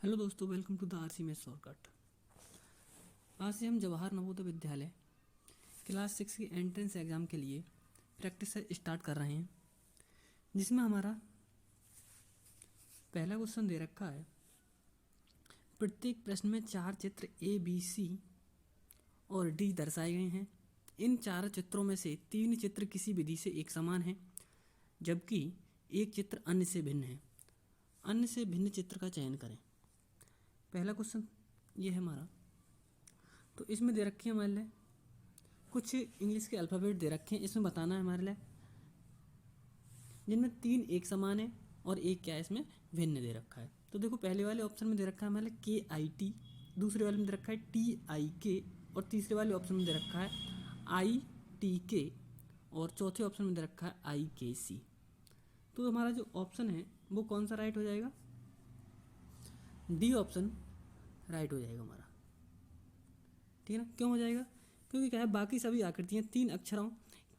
Hello दोस्तों, welcome to the RC में shortcut. आज से हम जवाहर नवोदय विद्यालय क्लास 6 की एंट्रेंस एग्ज़ाम के लिए प्रैक्टिस स्टार्ट कर रहे हैं, जिसमें हमारा पहला क्वेश्चन दे रखा है। प्रत्येक प्रश्न में 4 चित्र ए, बी, सी और डी दर्शाए गए हैं। इन 4 चित्रों में से 3 चित्र किसी विधि से एक समान हैं, जबकि एक चित्र अन्य से भिन्न है। अन्य से भिन्न चित्र का चयन करें। पहला क्वेश्चन ये है हमारा। तो इसमें दे रखी है हमारे लिए कुछ इंग्लिश के अल्फ़ाबेट दे रखे हैं। इसमें बताना है हमारे लिए जिनमें 3 एक समान है और एक क्या है इसमें भिन्न दे रखा है। तो देखो, पहले वाले ऑप्शन में दे रखा है हमारे लिए KIT, दूसरे वाले में दे रखा है TIK और तीसरे वाले ऑप्शन में दे रखा है ITK और चौथे ऑप्शन में दे रखा है IKC। तो हमारा जो ऑप्शन है वो कौन सा राइट हो जाएगा? डी ऑप्शन राइट हो जाएगा हमारा। ठीक है ना? क्यों हो जाएगा? क्योंकि क्या है, बाकी सभी आकृतियाँ 3 अक्षरों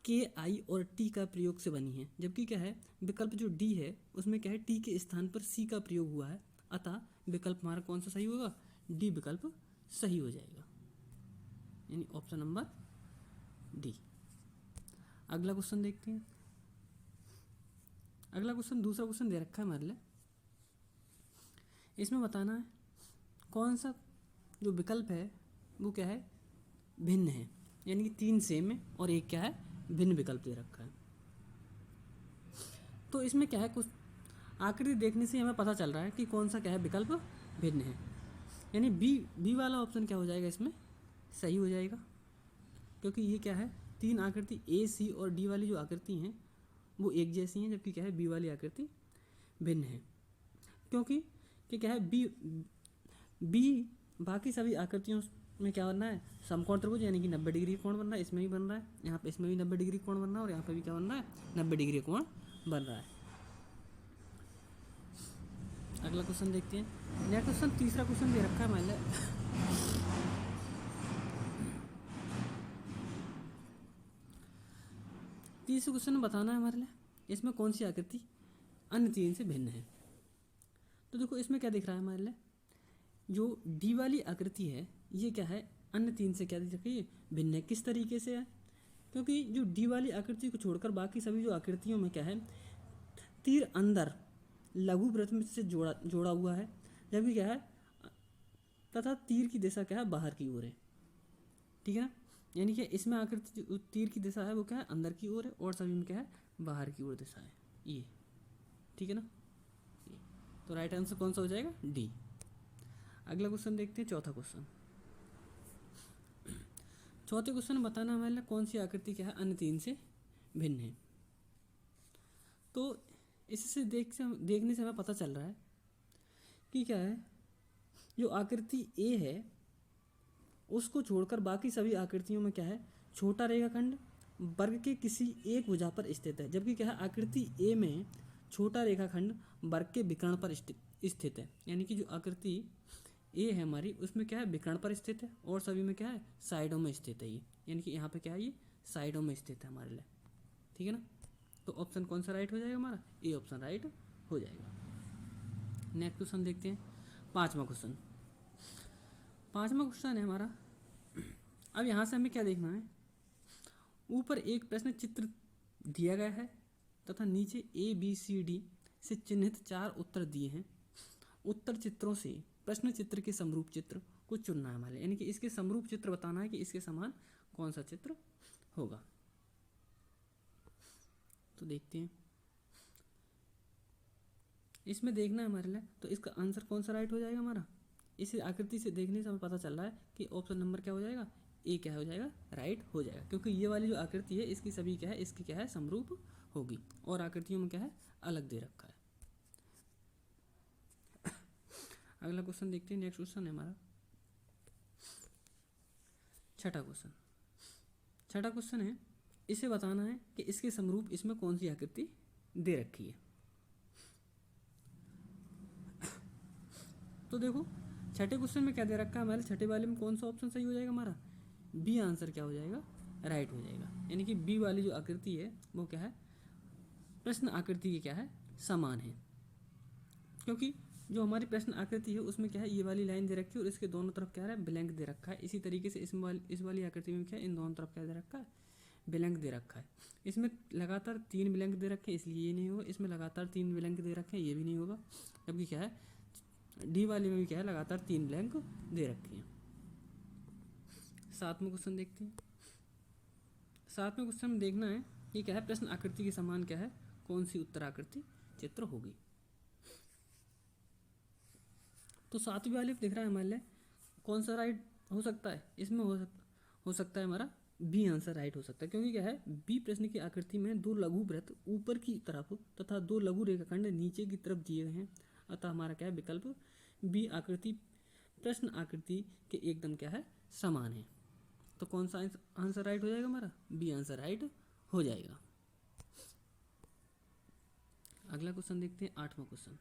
KI और T का प्रयोग से बनी हैं, जबकि क्या है विकल्प जो डी है उसमें क्या है T के स्थान पर C का प्रयोग हुआ है। अतः विकल्प हमारा कौन सा सही होगा? डी विकल्प सही हो जाएगा, यानी ऑप्शन नंबर डी। अगला क्वेश्चन देखते हैं। अगला क्वेश्चन, दूसरा क्वेश्चन दे रखा है हमारे लिए। इसमें बताना है कौन सा जो विकल्प है वो क्या है भिन्न है, यानी कि 3 सेम है और एक क्या है भिन्न विकल्प दे रखा है। तो इसमें क्या है, कुछ आकृति देखने से हमें पता चल रहा है कि कौन सा क्या है विकल्प भिन्न है, यानी बी वाला ऑप्शन क्या हो जाएगा इसमें सही हो जाएगा। क्योंकि ये क्या है 3 आकृति A, C और D वाली जो आकृति हैं वो एक जैसी हैं, जबकि क्या है बी वाली आकृति भिन्न है। क्योंकि कि क्या है बी बाकी सभी आकृतियों में क्या बनना है समकोण त्रिभुज, यानी कि 90 डिग्री कोण बन रहा है। इसमें भी बन रहा है, यहाँ पे इसमें भी 90 डिग्री कोण बन रहा है और यहाँ पे भी क्या बन रहा है 90 डिग्री कोण बन रहा है। अगला क्वेश्चन देखते हैं। नेक्स्ट क्वेश्चन, तीसरा क्वेश्चन दे रखा है मान लिया। तीसरे क्वेश्चन में बताना है हमारे लिए इसमें कौन सी आकृति अन्य 3 से भिन्न है। तो देखो, इसमें क्या दिख रहा है हमारे लिए, जो डी वाली आकृति है ये क्या है अन्य 3 से क्या दिख रही है भिन्न है। किस तरीके से है? क्योंकि जो डी वाली आकृति को छोड़कर बाकी सभी जो आकृतियों में क्या है तीर अंदर लघु वृत्त से जोड़ा हुआ है, जबकि क्या है तथा तीर की दिशा क्या है बाहर की ओर है। ठीक है ना? यानी कि इसमें आकृति जो तीर की दिशा है वो क्या है अंदर की ओर है और सभी में क्या है बाहर की ओर दिशा है ये। ठीक है ना? ये तो राइट आंसर कौन सा हो जाएगा? डी। अगला क्वेश्चन देखते हैं, चौथा क्वेश्चन। चौथे क्वेश्चन में बताना हमारे लिए कौन सी आकृति क्या है अन्य 3 से भिन्न है। तो इससे देखने से हमें पता चल रहा है कि क्या है जो आकृति ए है उसको छोड़कर बाकी सभी आकृतियों में क्या है छोटा रेखाखंड वर्ग के किसी एक भुजा पर स्थित है, जबकि क्या है आकृति ए में छोटा रेखाखंड वर्ग के विकर्ण पर स्थित है। यानी कि जो आकृति ए है हमारी उसमें क्या है विकर्ण पर स्थित है और सभी में क्या है साइडों में स्थित है ये, यानी कि यहाँ पे क्या है ये साइडों में स्थित है हमारे लिए। ठीक है ना? तो ऑप्शन कौन सा राइट हो जाएगा हमारा? ए ऑप्शन राइट हो जाएगा। नेक्स्ट क्वेश्चन देखते हैं, पाँचवा क्वेश्चन। पाँचवा क्वेश्चन है हमारा। अब यहाँ से हमें क्या देखना है, ऊपर एक प्रश्न चित्र दिया गया है तथा नीचे ABCD से चिन्हित 4 उत्तर दिए हैं। उत्तर चित्रों से प्रश्न चित्र के समरूप चित्र को चुनना है हमारे, यानी कि इसके समरूप चित्र बताना है कि इसके समान कौन सा चित्र होगा। तो देखते हैं, इसमें देखना है हमारे लिए तो इसका आंसर कौन सा राइट हो जाएगा हमारा। इस आकृति से देखने से हमें पता चल रहा है कि ऑप्शन नंबर क्या हो जाएगा? ए क्या हो जाएगा राइट हो जाएगा, क्योंकि ये वाली जो आकृति है इसकी सभी क्या है इसकी क्या है समरूप होगी और आकृतियों में क्या है अलग दे रखा है। अगला क्वेश्चन देखते हैं। नेक्स्ट क्वेश्चन है हमारा छठा क्वेश्चन। छठा क्वेश्चन है, इसे बताना है कि इसके समरूप इसमें कौन सी आकृति दे रखी है। तो देखो, छठे क्वेश्चन में क्या दे रखा है हमारे छठे वाले में कौन सा ऑप्शन सही हो जाएगा हमारा? बी आंसर क्या हो जाएगा राइट हो जाएगा, यानी कि बी वाली जो आकृति है वो क्या है प्रश्न आकृति की क्या है समान है। क्योंकि जो हमारी प्रश्न आकृति है उसमें क्या है, ये वाली लाइन दे रखी है और इसके दोनों तरफ क्या है, ब्लैंक दे रखा है। इसी तरीके से इस वाली आकृति में क्या है, इन दोनों तरफ क्या दे रखा है, ब्लैंक दे रखा है। इसमें लगातार 3 ब्लैंक दे रखे हैं, इसलिए ये नहीं होगा। इसमें लगातार 3 ब्लैंक दे रखे हैं, ये भी नहीं होगा। जबकि क्या है, डी वाले में भी क्या है, लगातार 3 ब्लैंक दे रखे हैं। 7वां क्वेश्चन देखते हैं। 7वें क्वेश्चन में देखना है ये क्या है, प्रश्न आकृति के समान क्या है, कौन सी उत्तर आकृति चित्र होगी। तो 7वीं वाले दिख रहा है हमारे लिए कौन सा राइट हो सकता है, इसमें हो सकता है हमारा बी आंसर राइट हो सकता है। क्योंकि क्या है, बी प्रश्न की आकृति में 2 लघु वृत्त ऊपर की तरफ तथा 2 लघु रेखाखंड नीचे की तरफ दिए गए हैं। अतः हमारा क्या है, विकल्प बी आकृति प्रश्न आकृति के एकदम क्या है, समान है। तो कौन सा आंसर राइट हो जाएगा हमारा, बी आंसर राइट हो जाएगा। अगला क्वेश्चन देखते हैं, 8वां क्वेश्चन।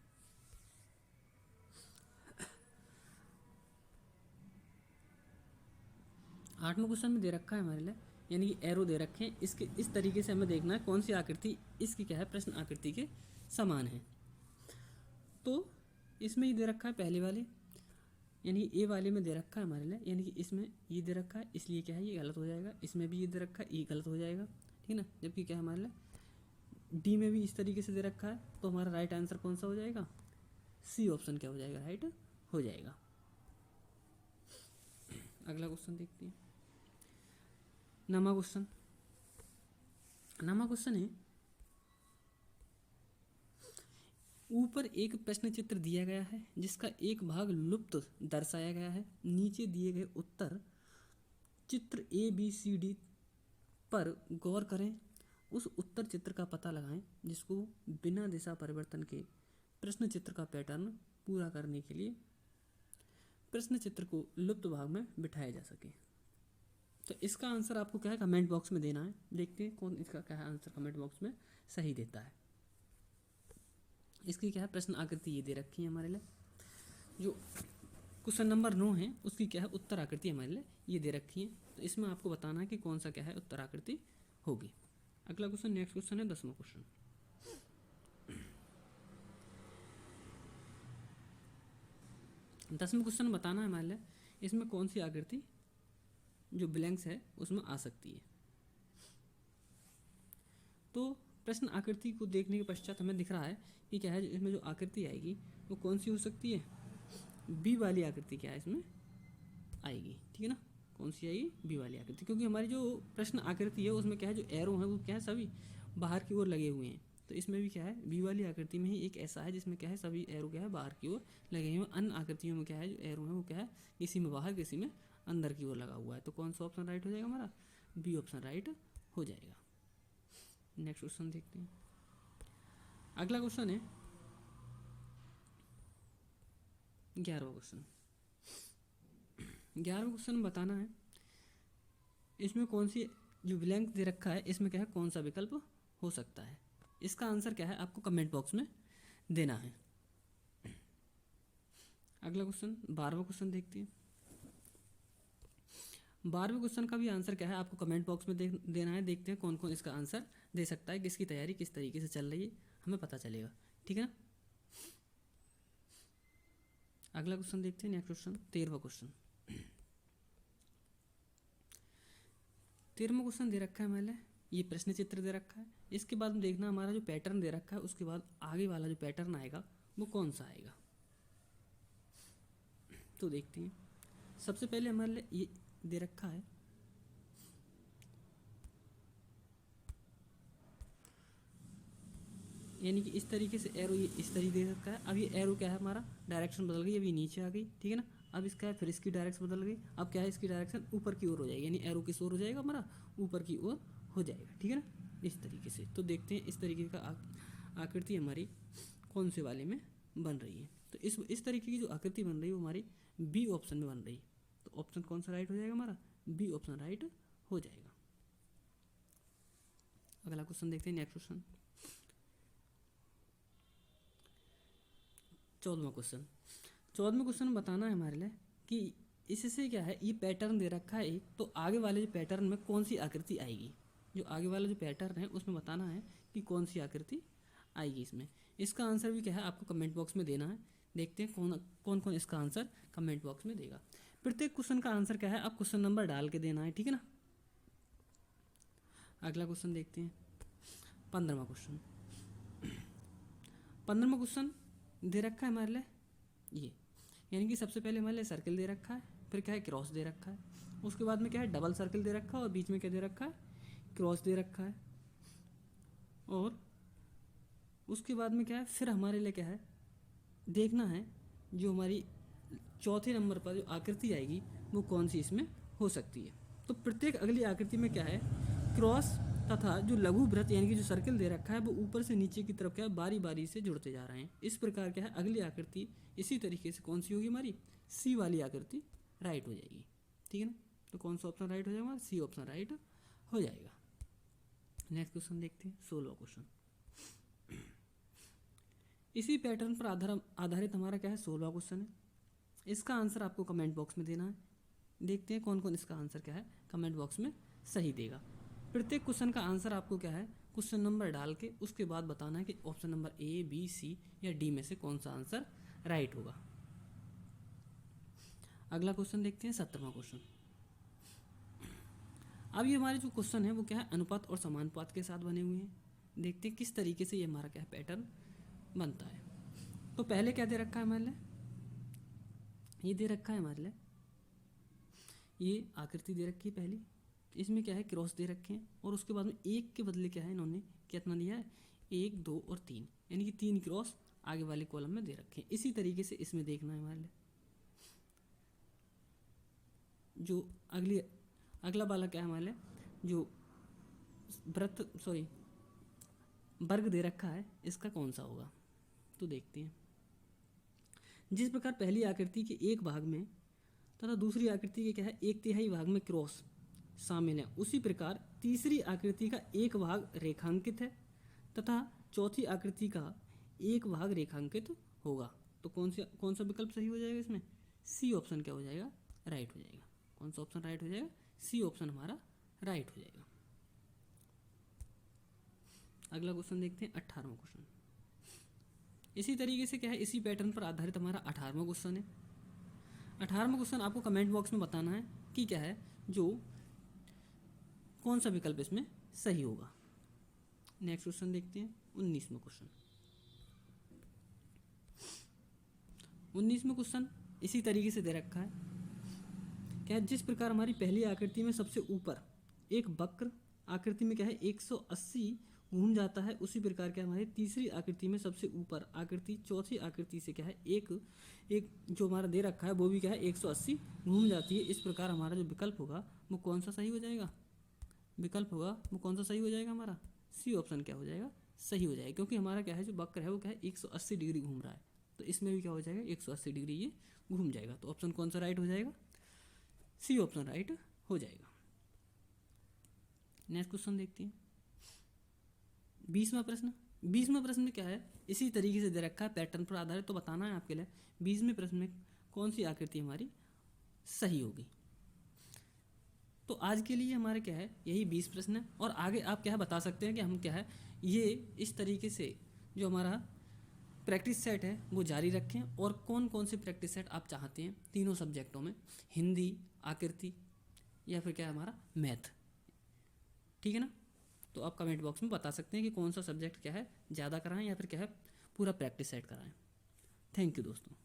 8वें क्वेश्चन में दे रखा है हमारे लिए, यानी कि एरो दे रखे हैं। इसके इस तरीके से हमें देखना है कौन सी आकृति इसकी क्या है, प्रश्न आकृति के समान है। तो इसमें ये दे रखा है पहले वाले, यानी ए वाले में दे रखा है हमारे लिए, यानी कि इसमें ये दे रखा है, इसलिए क्या है, ये गलत हो जाएगा। इसमें भी ये दे रखा है, ये गलत हो जाएगा, ठीक है ना। जबकि क्या है हमारे लिए डी में भी इस तरीके से दे रखा है, तो हमारा राइट आंसर कौन सा हो जाएगा, सी ऑप्शन क्या हो जाएगा, राइट हो जाएगा। अगला क्वेश्चन देखते हैं, 9वां क्वेश्चन। 9वां क्वेश्चन है, ऊपर एक प्रश्न चित्र दिया गया है जिसका एक भाग लुप्त दर्शाया गया है। नीचे दिए गए उत्तर चित्र ABCD पर गौर करें। उस उत्तर चित्र का पता लगाएं जिसको बिना दिशा परिवर्तन के प्रश्न चित्र का पैटर्न पूरा करने के लिए प्रश्न चित्र को लुप्त भाग में बिठाया जा सके। तो इसका आंसर आपको क्या है, कमेंट बॉक्स में देना है। देखते हैं कौन इसका क्या है आंसर कमेंट बॉक्स में सही देता है। इसकी क्या है, प्रश्न आकृति ये दे रखी है हमारे लिए। जो क्वेश्चन नंबर 9 है उसकी क्या है, उत्तर आकृति हमारे लिए ये दे रखी है। तो इसमें आपको बताना है कि कौन सा क्या है उत्तर आकृति होगी। अगला क्वेश्चन, नेक्स्ट क्वेश्चन है 10वां क्वेश्चन। 10वें क्वेश्चन में बताना है हमारे लिए इसमें कौन सी आकृति जो ब्लैंक्स है उसमें आ सकती है। तो प्रश्न आकृति को देखने के पश्चात हमें दिख रहा है कि क्या है, इसमें जो आकृति आएगी वो कौन सी हो सकती है, बी वाली आकृति क्या है इसमें आएगी, ठीक है ना। कौन सी आएगी, बी वाली आकृति। क्योंकि हमारी जो प्रश्न आकृति है उसमें क्या है, जो एरो है वो क्या है, सभी बाहर की ओर लगे हुए हैं। तो इसमें भी क्या है, बी वाली आकृति में ही एक ऐसा है जिसमें क्या है, सभी एरो क्या है बाहर की ओर लगे हुए हैं। अन्य आकृतियों में क्या है, जो एरो है वो क्या है, किसी में बाहर किसी में अंदर की ओर लगा हुआ है। तो कौन सा ऑप्शन राइट हो जाएगा हमारा, बी ऑप्शन राइट हो जाएगा। नेक्स्ट क्वेश्चन देखते हैं। अगला क्वेश्चन है 11वां क्वेश्चन। 11वें क्वेश्चन में बताना है इसमें कौन सी जो ब्लैंक दे रखा है इसमें क्या है, कौन सा विकल्प हो सकता है। इसका आंसर क्या है आपको कमेंट बॉक्स में देना है। अगला क्वेश्चन 12वां क्वेश्चन देखते हैं। 12वें क्वेश्चन का भी आंसर क्या है आपको कमेंट बॉक्स में देना है। देखते हैं कौन कौन इसका आंसर दे सकता है, किसकी तैयारी किस तरीके से चल रही है हमें पता चलेगा, ठीक है ना। अगला क्वेश्चन देखते हैं, नेक्स्ट क्वेश्चन 13वां क्वेश्चन। 13वां क्वेश्चन दे रखा है हमारे ये प्रश्न चित्र दे रखा है। इसके बाद हम देखना हमारा जो पैटर्न दे रखा है उसके बाद आगे वाला जो पैटर्न आएगा वो कौन सा आएगा। तो देखते हैं, सबसे पहले हमारे लिए ये दे रखा है यानी कि इस तरीके से एरो ये इस तरीके दे रखा है। अब ये एरो क्या है हमारा डायरेक्शन बदल गई, अभी नीचे आ गई, ठीक है ना। अब इसका है फिर इसकी डायरेक्शन बदल गई, अब क्या है इसकी डायरेक्शन ऊपर की ओर हो जाएगी, यानी एरो किस ओर हो जाएगा हमारा, ऊपर की ओर हो जाएगा, ठीक है ना, इस तरीके से। तो देखते हैं इस तरीके का आकृति हमारी कौन से वाले में बन रही है। तो इस तरीके की जो आकृति बन रही है वो हमारी बी ऑप्शन में बन रही है। तो ऑप्शन कौन सा राइट हो जाएगा हमारा, बी ऑप्शन राइट हो जाएगा। अगला क्वेश्चन देखते हैं, नेक्स्ट क्वेश्चन 14वां क्वेश्चन। 14वें क्वेश्चन में बताना है हमारे लिए कि इससे क्या है, ये पैटर्न दे रखा है एक, तो आगे वाले जो पैटर्न में कौन सी आकृति आएगी। जो आगे वाला जो पैटर्न है उसमें बताना है कि कौन सी आकृति आएगी इसमें। इसका आंसर भी क्या है आपको कमेंट बॉक्स में देना है। देखते हैं कौन कौन इसका आंसर कमेंट बॉक्स में देगा। प्रत्येक क्वेश्चन का आंसर क्या है, अब क्वेश्चन नंबर डाल के देना है, ठीक है ना। अगला क्वेश्चन देखते हैं, 15वां क्वेश्चन। 15वां क्वेश्चन दे रखा है हमारे लिए ये, यानी कि सबसे पहले हमारे लिए सर्किल दे रखा है, फिर क्या है क्रॉस दे रखा है, उसके बाद में क्या है डबल सर्किल दे रखा है, और बीच में क्या दे रखा है क्रॉस दे रखा है, और उसके बाद में क्या है फिर हमारे लिए क्या है देखना है जो हमारी चौथे नंबर पर जो आकृति आएगी वो कौन सी इसमें हो सकती है। तो प्रत्येक अगली आकृति में क्या है क्रॉस तथा जो लघु वृत्त यानी कि जो सर्किल दे रखा है वो ऊपर से नीचे की तरफ क्या है बारी बारी से जुड़ते जा रहे हैं। इस प्रकार क्या है अगली आकृति इसी तरीके से कौन सी होगी हमारी सी वाली आकृति राइट हो जाएगी, ठीक है ना। तो कौन सा ऑप्शन राइट हो जाएगा, सी ऑप्शन राइट हो जाएगा। नेक्स्ट क्वेश्चन देखते हैं, 16वां क्वेश्चन। इसी पैटर्न पर आधारित हमारा क्या है 16वां क्वेश्चन है। इसका आंसर आपको कमेंट बॉक्स में देना है। देखते हैं कौन कौन इसका आंसर क्या है कमेंट बॉक्स में सही देगा। प्रत्येक क्वेश्चन का आंसर आपको क्या है क्वेश्चन नंबर डाल के उसके बाद बताना है कि option number A B C या डी में से कौन सा आंसर राइट होगा। अगला क्वेश्चन देखते हैं, 17वां क्वेश्चन। अब ये हमारे जो क्वेश्चन है वो क्या है अनुपात और समानुपात के साथ बने हुए हैं। देखते हैं किस तरीके से ये हमारा क्या है पैटर्न बनता है। तो पहले क्या दे रखा है हमारे लिए, ये दे रखा है हमारे लिए ये आकृति दे रखी है पहली, इसमें क्या है क्रॉस दे रखे हैं, और उसके बाद में एक के बदले क्या है इन्होंने कितना दिया है 1 2 और 3 यानी कि 3 क्रॉस आगे वाले कॉलम में दे रखे हैं। इसी तरीके से इसमें देखना है हमारे लिए जो अगला वाला क्या है हमारे लिए जो वर्ग दे रखा है इसका कौन सा होगा। तो देखते हैं, जिस प्रकार पहली आकृति के एक भाग में तथा दूसरी आकृति के क्या है 1/3 भाग में क्रॉस शामिल है, उसी प्रकार तीसरी आकृति का एक भाग रेखांकित है तथा चौथी आकृति का एक भाग रेखांकित होगा। तो कौन सा विकल्प सही हो जाएगा इसमें, सी ऑप्शन क्या हो जाएगा राइट हो जाएगा। कौन सा ऑप्शन राइट हो जाएगा, सी ऑप्शन हमारा राइट हो जाएगा। अगला क्वेश्चन देखते हैं, 18वां क्वेश्चन। इसी तरीके से क्या है इसी पैटर्न पर आधारित हमारा 18वां क्वेश्चन है। 18वां क्वेश्चन आपको कमेंट बॉक्स में बताना है कि क्या है जो कौन सा विकल्प इसमें सही होगा। नेक्स्ट क्वेश्चन देखते हैं, 19वां क्वेश्चन। 19वां क्वेश्चन इसी तरीके से दे रखा है क्या है जिस प्रकार हमारी पहली आकृति में सबसे ऊपर एक वक्र आकृति में क्या है 180 घूम जाता है, उसी प्रकार क्या हमारी तीसरी आकृति में सबसे ऊपर आकृति चौथी आकृति से क्या है एक जो हमारा दे रखा है वो भी क्या है 180 घूम जाती है। इस प्रकार हमारा जो विकल्प होगा वो कौन सा सही हो जाएगा, विकल्प होगा वो कौन सा सही हो जाएगा हमारा सी ऑप्शन क्या हो जाएगा सही हो जाएगा, क्योंकि हमारा क्या है जो वक्र है वो क्या है 180 डिग्री घूम रहा है, तो इसमें भी क्या हो जाएगा 180 डिग्री ये घूम जाएगा। तो ऑप्शन कौन सा राइट हो जाएगा, सी ऑप्शन राइट हो जाएगा। नेक्स्ट क्वेश्चन देखते हैं, 20वां प्रश्न। 20वें प्रश्न में क्या है इसी तरीके से दे रखा है पैटर्न पर आधारित, तो बताना है आपके लिए 20वें प्रश्न में कौन सी आकृति हमारी सही होगी। तो आज के लिए हमारे क्या है यही 20 प्रश्न है, और आगे आप क्या है बता सकते हैं कि हम क्या है ये इस तरीके से जो हमारा प्रैक्टिस सेट है वो जारी रखें, और कौन कौन से प्रैक्टिस सेट आप चाहते हैं तीनों सब्जेक्टों में, हिंदी, आकृति या फिर क्या है हमारा मैथ, ठीक है ना। तो आप कमेंट बॉक्स में बता सकते हैं कि कौन सा सब्जेक्ट क्या है ज़्यादा कराएं या फिर क्या है पूरा प्रैक्टिस सेट कराएं। थैंक यू दोस्तों।